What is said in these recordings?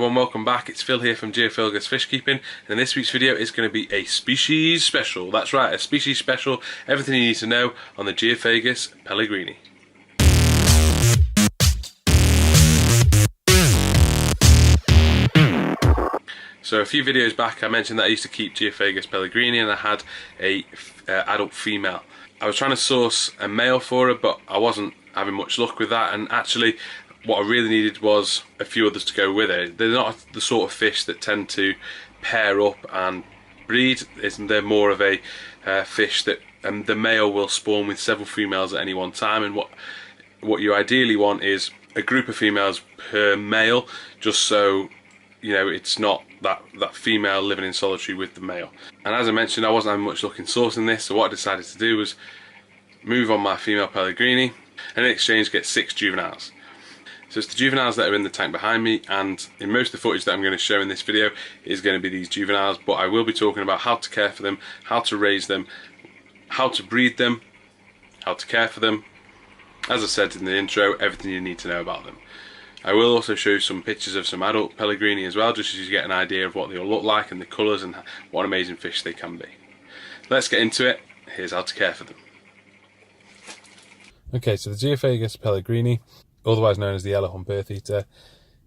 everyone, welcome back. It's Phil here from Geophagus Fish Keeping, and this week's video is going to be a species special. That's right, a species special. Everything you need to know on the Geophagus Pellegrini. So a few videos back I mentioned that I used to keep Geophagus Pellegrini and I had a adult female. I was trying to source a male for her, but I wasn't having much luck with that, and actually what I really needed was a few others to go with it. They're not the sort of fish that tend to pair up and breed. They're more of a fish that the male will spawn with several females at any one time, and what you ideally want is a group of females per male, just so you know it's not that female living in solitary with the male. And as I mentioned, I wasn't having much luck in sourcing this, so what I decided to do was move on my female Pellegrini and in exchange get 6 juveniles. So it's the juveniles that are in the tank behind me, and in most of the footage that I'm going to show in this video is going to be these juveniles, but I will be talking about how to care for them, how to raise them, how to breed them, how to care for them. As I said in the intro, everything you need to know about them. I will also show you some pictures of some adult Pellegrini as well, just so you get an idea of what they'll look like and the colours and what amazing fish they can be. Let's get into it. Here's how to care for them. Okay, so the Geophagus Pellegrini, otherwise known as the yellow hump earth-eater,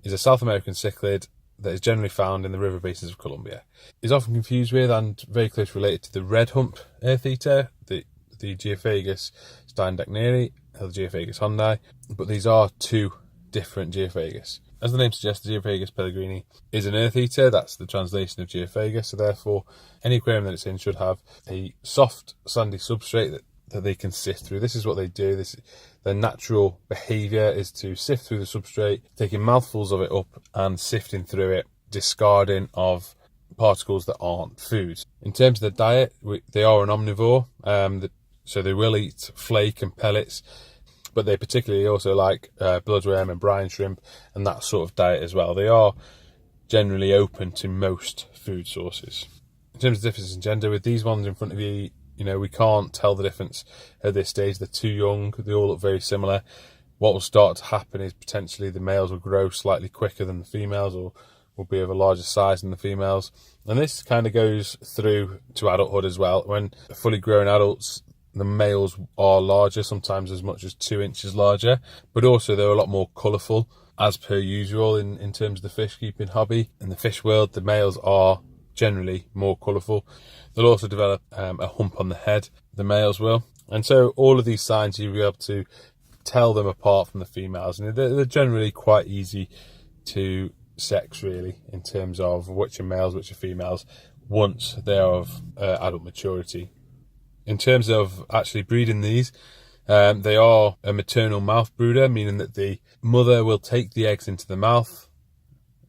is a South American cichlid that is generally found in the river basins of Colombia. It's often confused with and very closely related to the red hump earth-eater, the Geophagus steindeckneri, or the Geophagus hondi, but these are two different Geophagus. As the name suggests, the Geophagus Pellegrini is an earth-eater. That's the translation of Geophagus, so therefore any aquarium that it's in should have a soft sandy substrate that they can sift through. This is what they do. Their natural behaviour is to sift through the substrate, taking mouthfuls of it up and sifting through it, discarding of particles that aren't food. In terms of the diet, they are an omnivore, so they will eat flake and pellets, but they particularly also like bloodworm and brine shrimp and that sort of diet as well. They are generally open to most food sources. In terms of difference in gender, with these ones in front of you, we can't tell the difference at this stage. They're too young. They all look very similar. What will start to happen is potentially the males will grow slightly quicker than the females, or will be of a larger size than the females. And this kind of goes through to adulthood as well. When fully grown adults, the males are larger, sometimes as much as 2 inches larger, but also they're a lot more colourful, as per usual in terms of the fish keeping hobby. In the fish world, the males are generally more colourful. They'll also develop a hump on the head, the males will. And so all of these signs you'll be able to tell them apart from the females. And they're generally quite easy to sex, really, in terms of which are males, which are females, once they are of adult maturity. In terms of actually breeding these, they are a maternal mouth brooder, meaning that the mother will take the eggs into the mouth.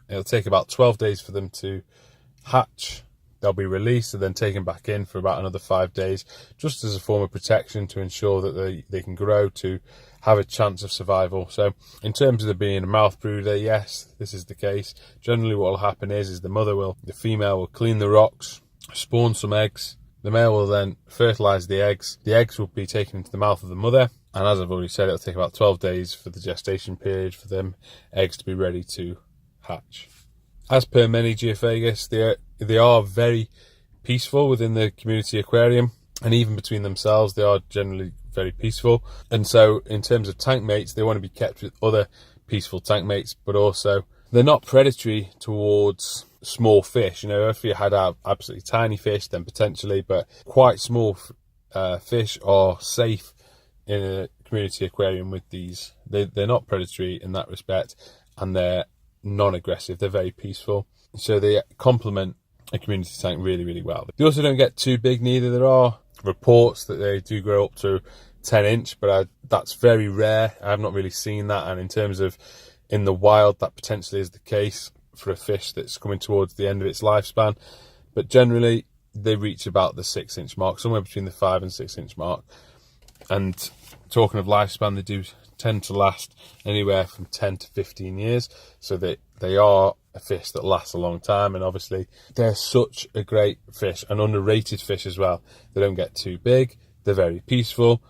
It'll take about 12 days for them to hatch. They'll be released and then taken back in for about another 5 days, just as a form of protection to ensure that they can grow to have a chance of survival. So in terms of there being a mouth brooder, yes, this is the case. Generally what will happen is the female will clean the rocks, spawn some eggs. The male will then fertilise the eggs. The eggs will be taken into the mouth of the mother, and as I've already said, it'll take about 12 days for the gestation period for them eggs to be ready to hatch. As per many Geophagus, they are very peaceful within the community aquarium, and even between themselves they are generally very peaceful. And so in terms of tank mates, they want to be kept with other peaceful tank mates, but also they're not predatory towards small fish. If you had absolutely tiny fish, then potentially, but quite small fish are safe in a community aquarium with these. They're not predatory in that respect, and they're non-aggressive. They're very peaceful, so they complement a community tank really, really well. They also don't get too big neither. There are reports that they do grow up to 10 inch, but that's very rare. I have not really seen that, and in terms of in the wild, that potentially is the case for a fish that's coming towards the end of its lifespan, but generally they reach about the 6 inch mark, somewhere between the 5 and 6 inch mark. And talking of lifespan, they do tend to last anywhere from 10 to 15 years, so they are a fish that lasts a long time. And obviously they're such a great fish, an underrated fish as well. They don't get too big, they're very peaceful,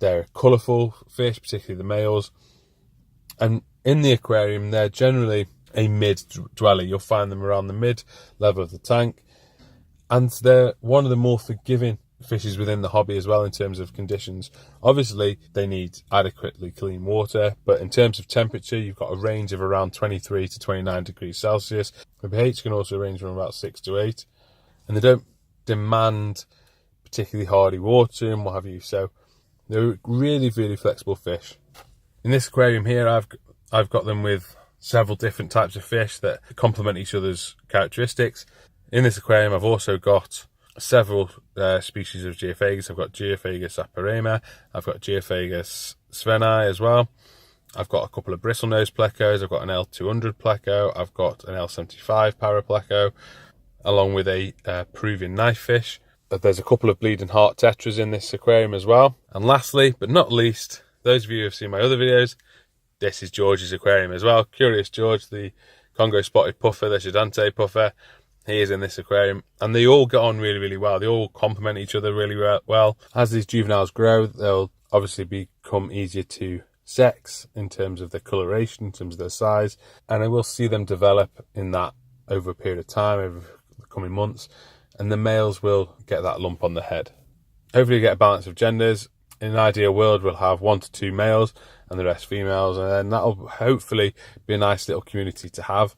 they're a colourful fish, particularly the males, and in the aquarium they're generally a mid dweller. You'll find them around the mid level of the tank, and they're one of the more forgiving fishes within the hobby as well in terms of conditions. Obviously they need adequately clean water, but in terms of temperature you've got a range of around 23 to 29 degrees Celsius. The pH can also range from about 6 to 8, and they don't demand particularly hardy water and what have you, so they're really flexible fish. In this aquarium here I've got them with several different types of fish that complement each other's characteristics. In this aquarium I've also got several species of Geophagus. I've got Geophagus aparema, I've got Geophagus sveni as well. I've got a couple of bristlenose plecos, I've got an L200 pleco, I've got an L75 parapleco, along with a Peruvian knife fish. But there's a couple of bleeding heart tetras in this aquarium as well. And lastly, but not least, those of you who have seen my other videos, this is George's aquarium as well. Curious George, the Congo spotted puffer, the Shadante puffer. He is in this aquarium, and they all get on really well. They all complement each other really well. As these juveniles grow, they'll obviously become easier to sex in terms of their coloration, in terms of their size, and I will see them develop in that over a period of time, over the coming months, and the males will get that lump on the head. Hopefully you get a balance of genders. In an ideal world we'll have 1 to 2 males and the rest females, and then that'll hopefully be a nice little community to have.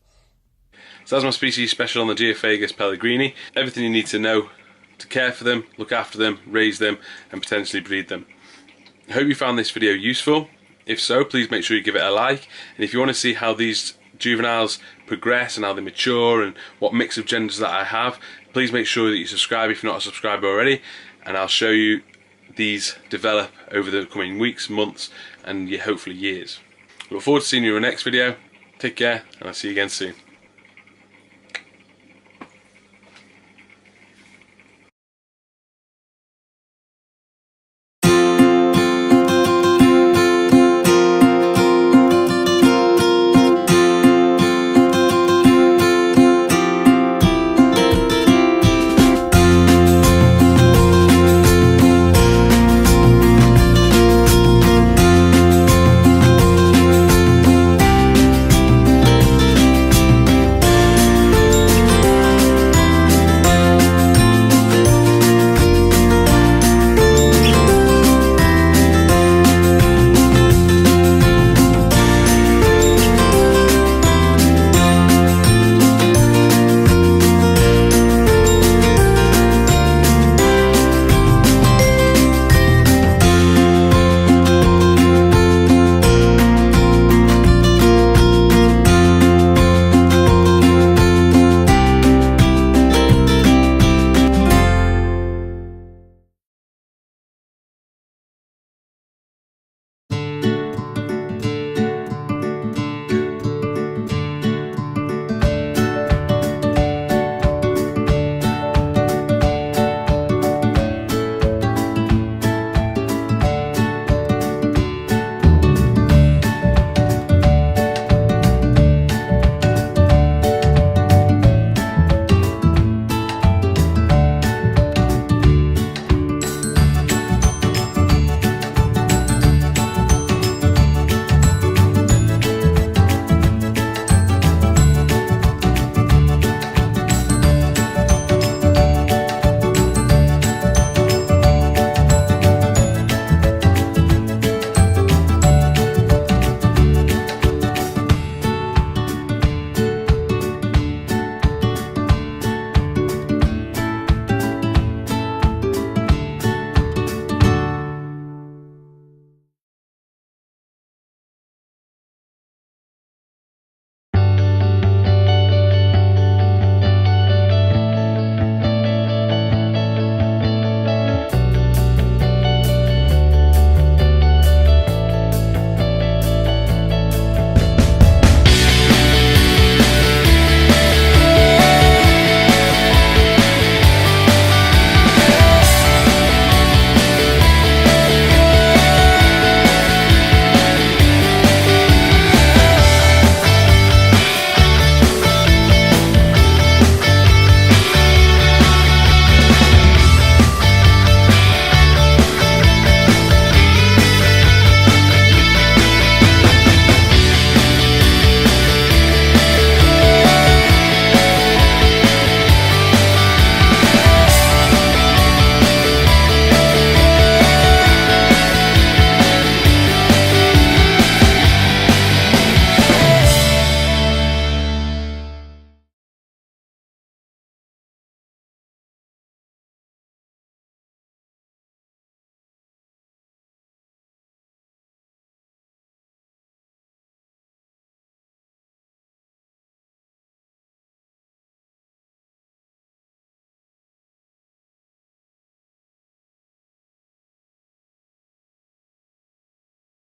So that's my species special on the Geophagus Pellegrini. Everything you need to know to care for them, look after them, raise them, and potentially breed them. I hope you found this video useful. If so, please make sure you give it a like. And if you want to see how these juveniles progress and how they mature and what mix of genders that I have, please make sure that you subscribe if you're not a subscriber already, and I'll show you these develop over the coming weeks, months, and hopefully years. I look forward to seeing you in the next video. Take care, and I'll see you again soon.